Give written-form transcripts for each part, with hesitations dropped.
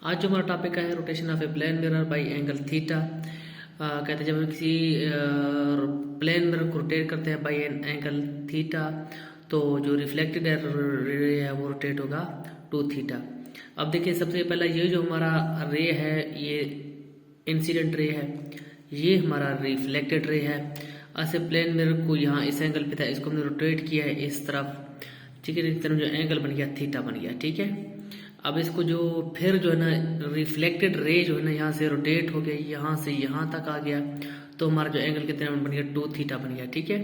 आज जो हमारा टॉपिक है rotation of a plane mirror by angle theta. कहते हैं जब हम किसी प्लेन मिरर को रोटेट करते हैं बाय एन एंगल थीटा तो जो रिफ्लेक्टेड रे है वो रोटेट होगा टू थीटा। अब देखिए सबसे पहला ये जो हमारा रे है ये इंसिडेंट रे है, ये हमारा रिफ्लेक्टेड रे है। ऐसे प्लेन मिरर को यहाँ इस एंगल पे था, इसको हमने रोटेट किया है इस तरफ, ठीक है। इस तरफ जो एंगल बन गया थीटा बन गया, ठीक है। अब इसको जो फिर जो है ना रिफ्लेक्टेड रे जो है ना यहाँ से रोटेट हो गया, यहाँ से यहाँ तक आ गया, तो हमारा जो एंगल कितना बन गया टू थीटा बन गया, ठीक है।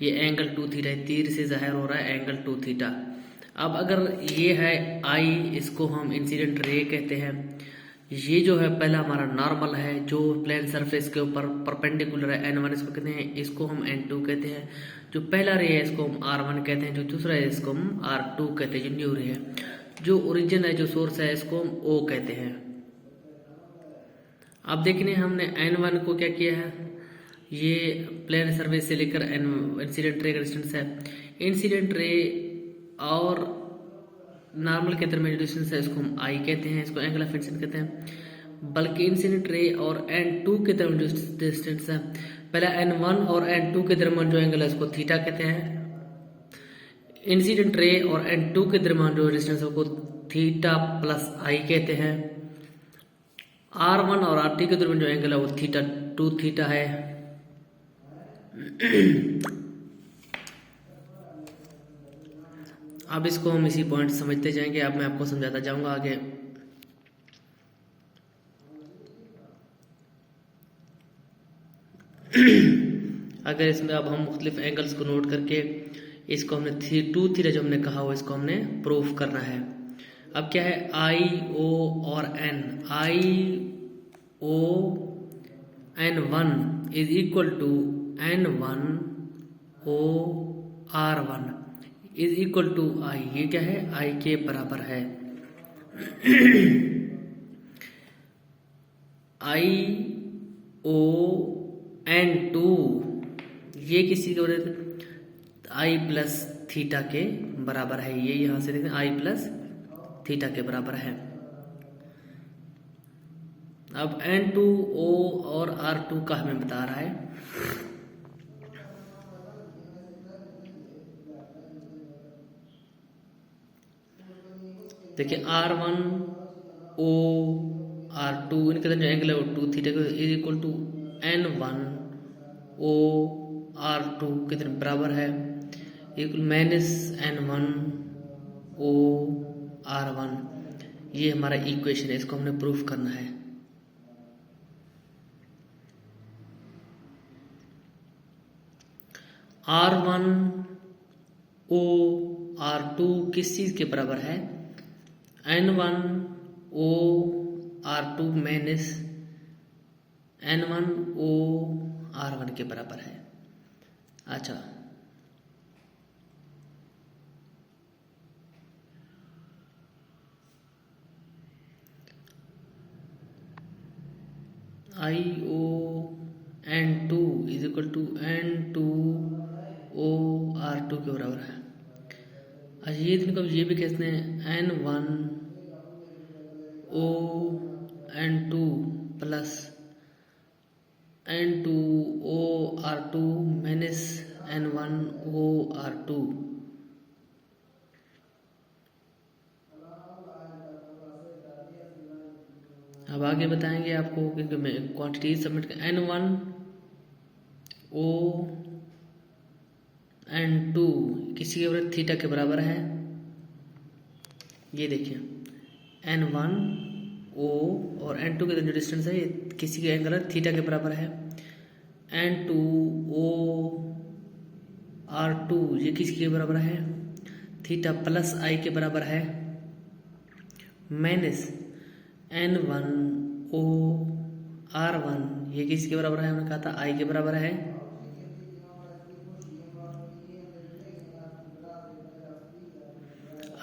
ये एंगल टू थीटा है, तीर से जाहिर हो रहा है एंगल टू थीटा। अब अगर ये है आई, इसको हम इंसिडेंट रे कहते हैं। ये जो है पहला हमारा नॉर्मल है जो प्लेन सरफेस के ऊपर परपेंडिकुलर है, n1 इसको कहते हैं, इसको हम n2 कहते हैं। जो पहला रे है इसको हम r1 कहते हैं, जो दूसरा है इसको हम r2 कहते हैं, जो न्यू रे है। जो ओरिजिन है, जो सोर्स है, इसको हम O कहते हैं। अब देखने हमने n1 को क्या किया है, ये प्लेन सरफेस से लेकर इंसिडेंट रे का डिस्टेंस है। इंसिडेंट रे और नॉर्मल के दरमियान जो डिस्टेंस है इसको हम I कहते हैं, इसको एंगल ऑफ इंसिडेंट कहते हैं। बल्कि इंसिडेंट रे और n2 के दरमियान जो डिस्टेंस है, पहला n1 और n2 के दरमियान जो एंगल है इसको थीटा कहते हैं। इंसिडेंट रे और n2 के दरमियान जो डिस्टेंस है उसको थीटा प्लस I कहते हैं। r1 और r2 के दरमियान जो एंगल है वो थीटा टू थीटा है। अब इसको हम इसी पॉइंट समझते जाएंगे, अब मैं आपको समझाता जाऊंगा आगे। अगर इसमें अब हम मुख्तलिफ एंगल्स को नोट करके इसको हमने टू थीटा जो हमने कहा हो इसको हमने प्रूफ करना है। अब क्या है आई ओ और N, I O n1 is equal to n1 O r1 is equal to I, ये क्या है आई के बराबर है। आई ओ n2 ये किसी के आई प्लस थीटा के बराबर है, ये यहां से देखते हैं आई प्लस थीटा के बराबर है। अब n2o और r2 का हमें बता रहा है। देखिए r1 o r2 इनके जो एंगल है वो two theta is equal to n1 o r2 कितने बराबर है, equal minus n1 o r1। ये हमारा इक्वेशन है, इसको हमने प्रूफ करना है। r1 o r2 किस चीज के बराबर है, n1 o r2 minus n1 o r1 के बराबर है। अच्छा, I O n2 is equal to n2 o r2 के बराबर है। अच्छा, ये इनको ये भी कहते हैं n1 o n2 plus n2 o r2 minus n1 o r2। अब आगे बताएंगे आपको क्योंकि मैं क्वांटिटी सबमिट कर n1 o n2 किसी के बराबर थीटा के बराबर है। ये देखिए n1 o और n2 के जो डिस्टेंस है ये किसी के एंगल थीटा के बराबर है। n2 o r2 ये किसके बराबर है, थीटा प्लस आई के बराबर है, माइनस n1 o r1 ये किसके बराबर है, हमने कहा था आई के बराबर है।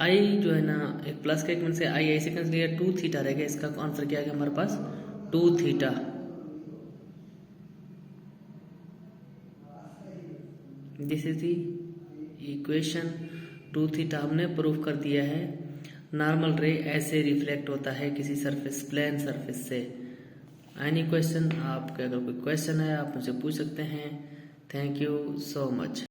आई जो है ना एक प्लस का एक मन से आई से कैंसिल किया, टू थीटा रहेगा, इसका आंसर क्या है हमारे पास two theta. This is the equation, two theta हमने प्रूफ कर दिया है। नॉर्मल रे ऐसे रिफ्लेक्ट होता है किसी सरफेस, प्लेन सरफेस से। एनी क्वेश्चन, आपके अगर कोई क्वेश्चन है आप मुझसे पूछ सकते हैं। Thank you so much.